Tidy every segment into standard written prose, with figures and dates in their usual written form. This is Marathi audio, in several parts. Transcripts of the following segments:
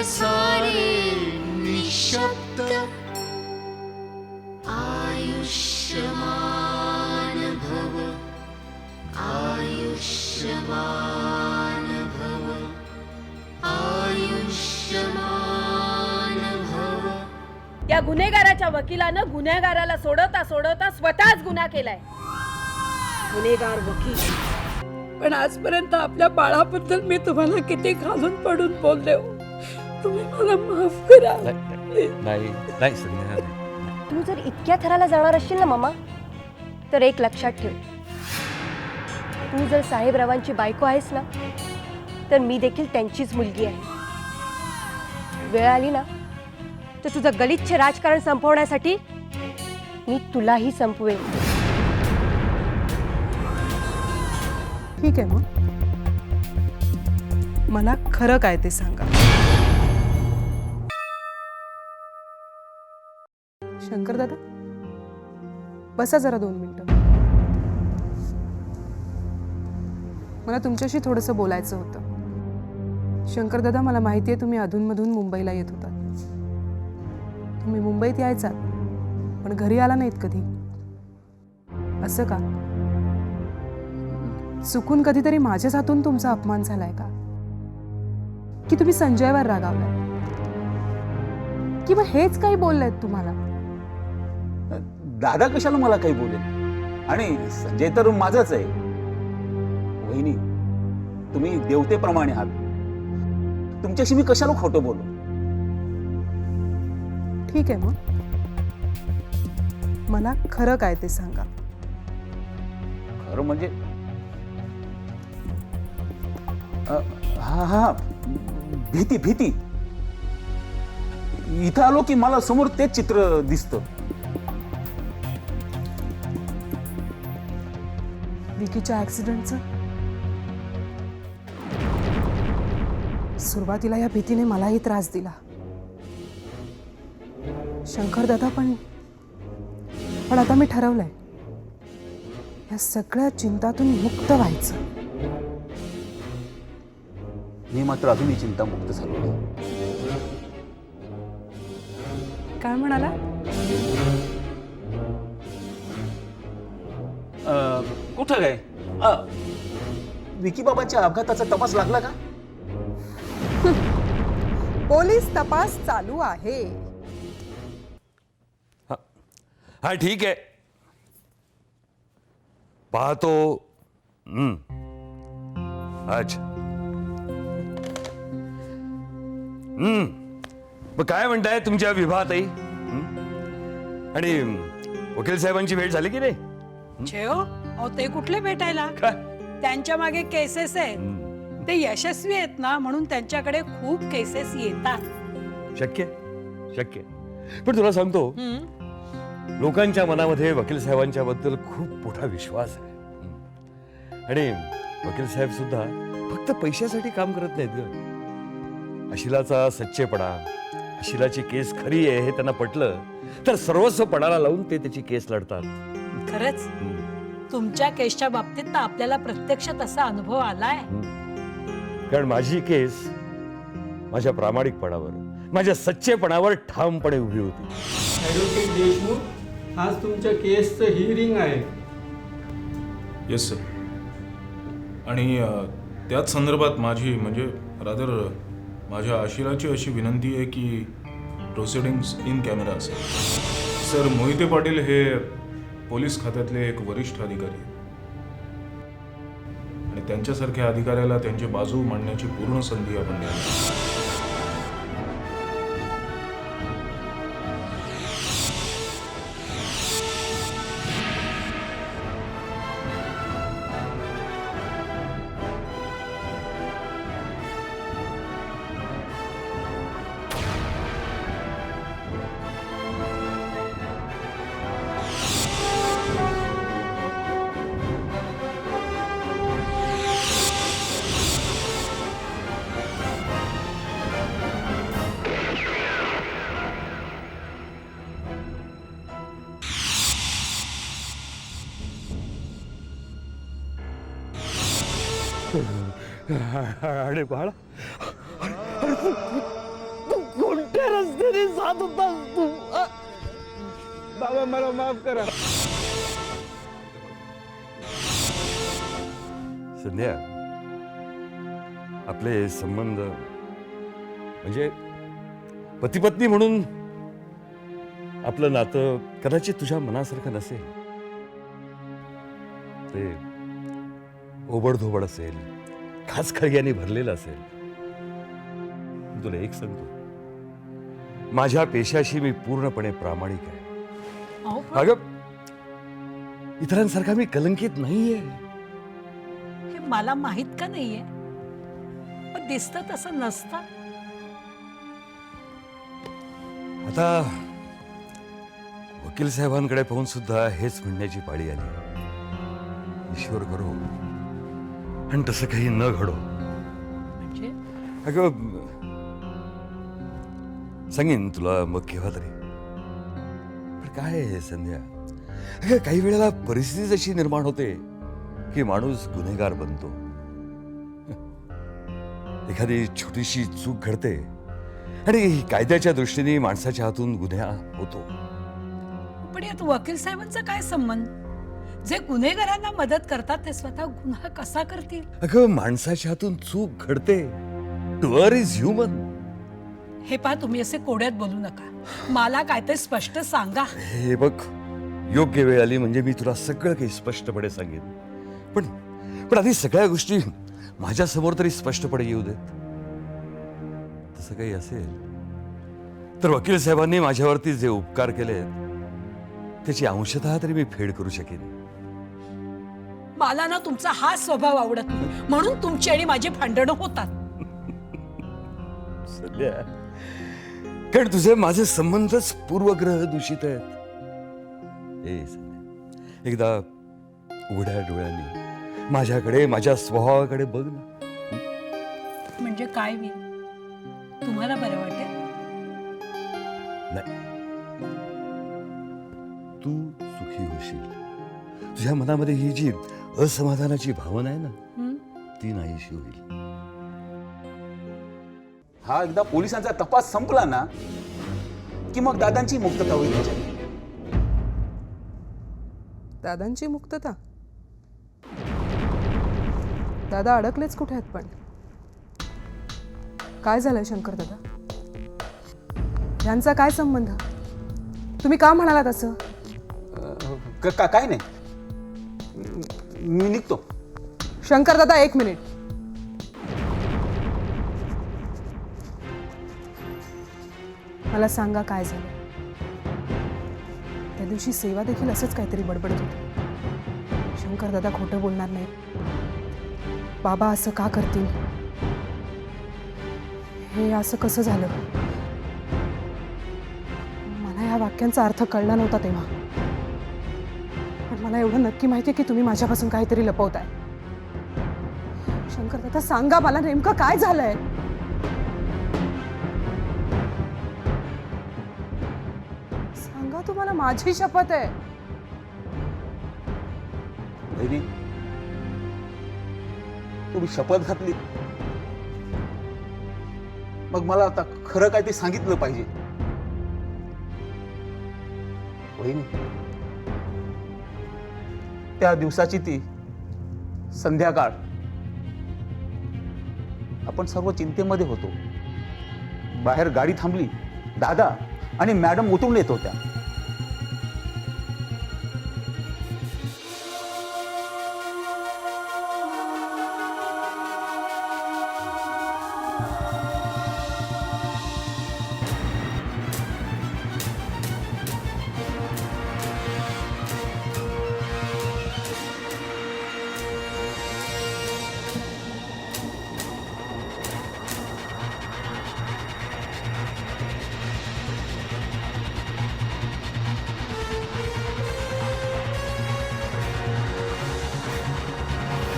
सारे निशब्द आयुष्यमान भव आयुष्यमान भव आयुष्यमान भव। या गुन्हेगाराच्या वकिलानं गुन्हेगाराला सोडवता सोडवता स्वतःच गुन्हा केलाय। गुन्हेगार वकील। पण आजपर्यंत आपल्या बाळाबद्दल मी तुम्हाला किती घालून पडून बोलले हो, तुम्ही मला माफ करा। नाही नाही संध्या, तू जर इतक्या थराला जाणार असशील ना मामा, तर एक लक्षात ठेव, तू जर साहेबरावांची बायको आहेस ना, तर मी देखील त्यांचीच मुलगी आहे। वेळ आली ना तर तुझं गलिच्छ राजकारण संपवण्यासाठी मी तुलाही संपवेन। ठीक आहे, मग मला खरं काय ते सांगा। शंकर दादा, बसा जरा 2 मिनिटं, मला तुमच्याशी थोडंसं बोलायचं होतं। शंकर दादा, मला माहिती आहे तुम्ही अधूनमधून मुंबईला येत होतात, तुम्ही मुंबईत यायचात पण घरी आला नाहीत कधी, असं का? चुकून कधीतरी माझ्याच हातून तुमचा अपमान झालाय का? की तुम्ही संजयवर रागावलाय? किंवा हेच काही बोललेत तुम्हाला? दादा कशाला मला काही बोलेल, आणि संजय तर माझाच आहे। वहिनी, तुम्ही देवतेप्रमाणे आहात, तुमच्याशी मी कशाला खोटं बोलू? ठीक आहे, मग मला खरं काय ते सांगा। खरं म्हणजे हा हा भीती भीती, इथं आलो की मला समोर तेच चित्र दिसतं। विकीच्या ऍक्सिडेंटचं सुरुवातीला या भीतीने मलाही त्रास दिला। शंकर दादा, पण आता मी ठरवलंय या सगळ्या चिंतातून मुक्त व्हायचं। मी मात्र अजूनही चिंतामुक्त झालो नाही। काय म्हणाला? कुठं काय? विकी बाबांच्या अपघाताचा तपास लागला का? पोलीस तपास चालू आहे। हा ठीक आहे, पाहतो। अच्छा, मग काय म्हणताय तुमच्या विभाताई? आणि वकील साहेबांची भेट झाली की नाही? छेओ, अहो ते कुठले भेटायला? काय? त्यांच्या मागे केसेस आहेत, ते यशस्वी आहेत ना, म्हणून त्यांच्याकडे खूप केसेस येतात। शक्य शक्य, पण तुला सांगतो, लोकांच्या मनामध्ये वकील साहेबांच्या बद्दल खूप मोठा विश्वास आहे, आणि वकील साहेब सुद्धा फक्त पैशासाठी काम करत नाहीत ग। अशिलाचा सच्चेपणा, अशिलाची केस खरी आहे हे त्यांना पटलं तर सर्वस्व पणाला लावून ते त्याची केस लढतात। खरंच तुमच्या केसच्या बाबतीत तर आपल्याला प्रत्यक्ष तसा अनुभव आलाय। कारण माझी केस माझ्या प्रामाणिकपणावर, माझ्या सच्चेपणावर ठामपणे उभी होती। ॲडव्होकेट देशमुख, आज तुमच्या केसचं हिअरिंग आहे। येस सर, आणि त्याच संदर्भात माझी म्हणजे रादर माझ्या आशिलाची अशी विनंती आहे की प्रोसिडिंग्स इन कॅमेरा असेल। सर, मोहिते पाटील हे पोलीस खात्यातले एक वरिष्ठ अधिकारी आहेत, आणि त्यांच्यासारख्या अधिकाऱ्याला त्यांची बाजू मांडण्याची पूर्ण संधी आपण द्यावी। अरे बाळा, कुठल्या रस्त्याने जात होतास तू? बाबा मला माफ करा. संध्या, आपले संबंध म्हणजे पती पत्नी म्हणून आपलं नातं कदाचित तुझ्या मनासारखं नसेल. ते ओबडधोबड असेल, खाचखळग्याने भरलेलं असेल. तुला एक सांगतो, माझ्या पेशाशी मी पूर्णपणे प्रामाणिक आहे. अगं, इतरांसारखा मी कलंकित नाहीये. हे मला माहित का नाहीये, पण दिसतं तसं नसतं. आता वकील साहेबांकडे पाहून सुद्धा हेच म्हणण्याची पाळी आली. ईश्वर करो आणि तसं काही न घडो. म्हणजे अगं, सांगेन तुला मग केव्हा तरी. पण काय आहे संध्या, अगं काही वेळेला परिस्थिती अशी निर्माण होते की माणूस गुन्हेगार बनतो. एखादी छोटीशी चूक घडते आणि कायद्याच्या दृष्टीने माणसाच्या हातून गुन्हा होतो. पण यात वकील साहेबांचा काय संबंध? जे गुन्हेगारांना मदत करतात ते स्वतः गुन्हा कसा करतील? अगं, माणसाच्या हातून चूक घडते. Tour is human. हे पहा, तुम्ही असे कोड्यात बोलू नका. मला काय ते स्पष्ट सांगा. हे बघ, योग्य वेळ आली म्हणजे मी तुला सगळं काही स्पष्टपणे सांगेन. पण पण आधी सगळ्या गोष्टी माझ्या समोर तरी स्पष्टपणे येऊ देत. तसं काही असेल तर वकील साहेबांनी माझ्यावरती जे उपकार केलेत त्याची अंशतः तरी मी फेड करू शकेन. मला ना तुमचा हा स्वभाव आवडत नाही, म्हणून तुमची आणि माझी भांडणं होतात. सध्या कारण तुझे माझे संबंधच पूर्वग्रह दूषित आहेत. ए संध्या, एकदा उघड्या डोळ्यांनी माझ्याकडे, माझ्या स्वभावाकडे बघ ना. म्हणजे काय होईल? तुम्हाला बरं वाटेल? नाही, तू सुखी होशील. तुझ्या मनामध्ये ही जी असमाधानाची भावना आहे ना, ती नाहीशी होईल. हा एकदा पोलिसांचा तपास संपला ना की मग दादांची मुक्तता होईल त्याच्यात. दादांची मुक्तता? दादा अडकलेच कुठे आहेत? पण काय झालंय शंकर दादा? यांचा काय संबंध? तुम्ही का म्हणालात असं? काय नाही, मी निघतो. शंकर दादा, एक मिनिट. मला सांगा काय झालं. त्या दिवशी सेवा देखील असंच काहीतरी बडबडत होती. शंकर दादा खोटं बोलणार नाही, बाबा असं का करतील, हे असं कसं झालं? मला या वाक्यांचा अर्थ कळला नव्हता तेव्हा, पण मला एवढं नक्की माहिती आहे की तुम्ही माझ्यापासून काहीतरी लपवताय. शंकर दादा, सांगा मला नेमकं काय झालंय. सांगा, तुम्हाला माझी शपथ आहे. बहिणी, तुम्ही शपथ घातली, मग मला आता खरं काय ते सांगितलं पाहिजे. बहिणी, त्या दिवसाची ती संध्याकाळ आपण सर्व चिंतेमध्ये होतो. बाहेर गाडी थांबली, दादा आणि मॅडम उतरून येत होत्या.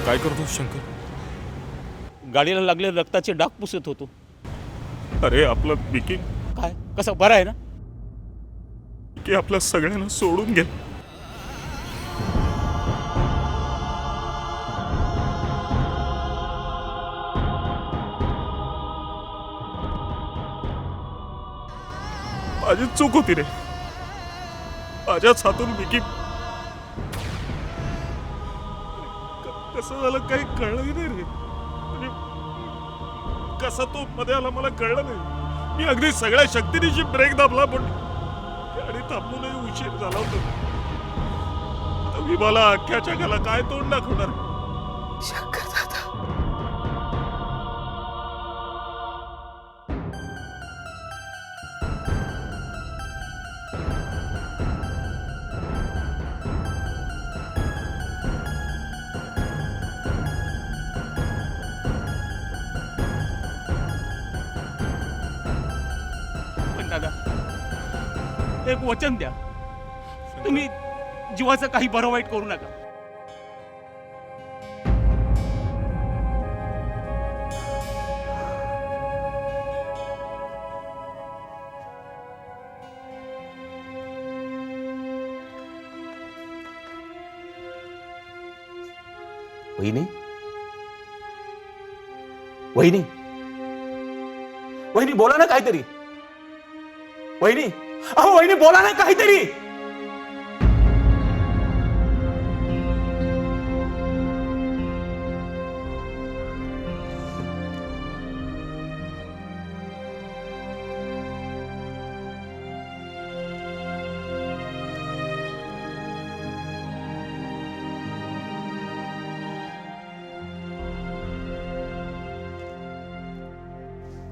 काय करतो शंकर? गाडीला लागले रक्ताचे डाग पुसत होतो. अरे आपलं बिकी काय, कसं बरं आहे ना? की आपल्या सगळ्यांना सोडून गेलं. माझी चूक होती रे. माझ्याच हातून विकी कसं झालं काही कळलं नाही रे. म्हणजे कसा तो मध्ये आला मला कळलं नाही. मी अगदी सगळ्या शक्तीनिशी ब्रेक दाबला पण गाडी थांबूनही उशीर झाला होता. आता विभाला अख्ख्या जगाला काय तोंड दाखवणार. शंकर दादा, पण दादा, एक वचन द्या, तुम्ही जीवाचं काही बरं वाईट करू नका. वहिनी, वहिनी, वहिनी बोला ना काहीतरी. वहिनी, अहो वहिनी बोला ना काहीतरी.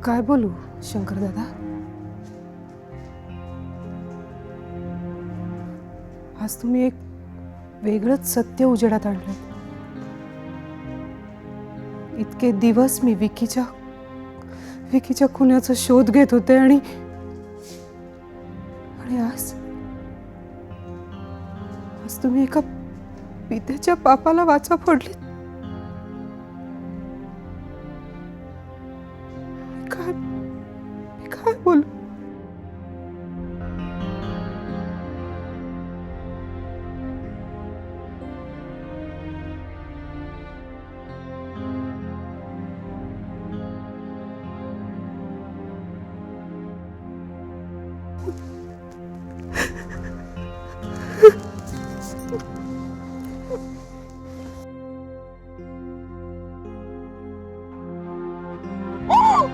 काय बोलू शंकर दादा? आज तुम्ही एक वेगळंच सत्य उजेडात आणलं. इतके दिवस मी विकीच्या खुन्याचा शोध घेत होते आणि आज तुम्ही एका पित्याच्या पापाला वाचा फोडली. काय बोलू? Oh!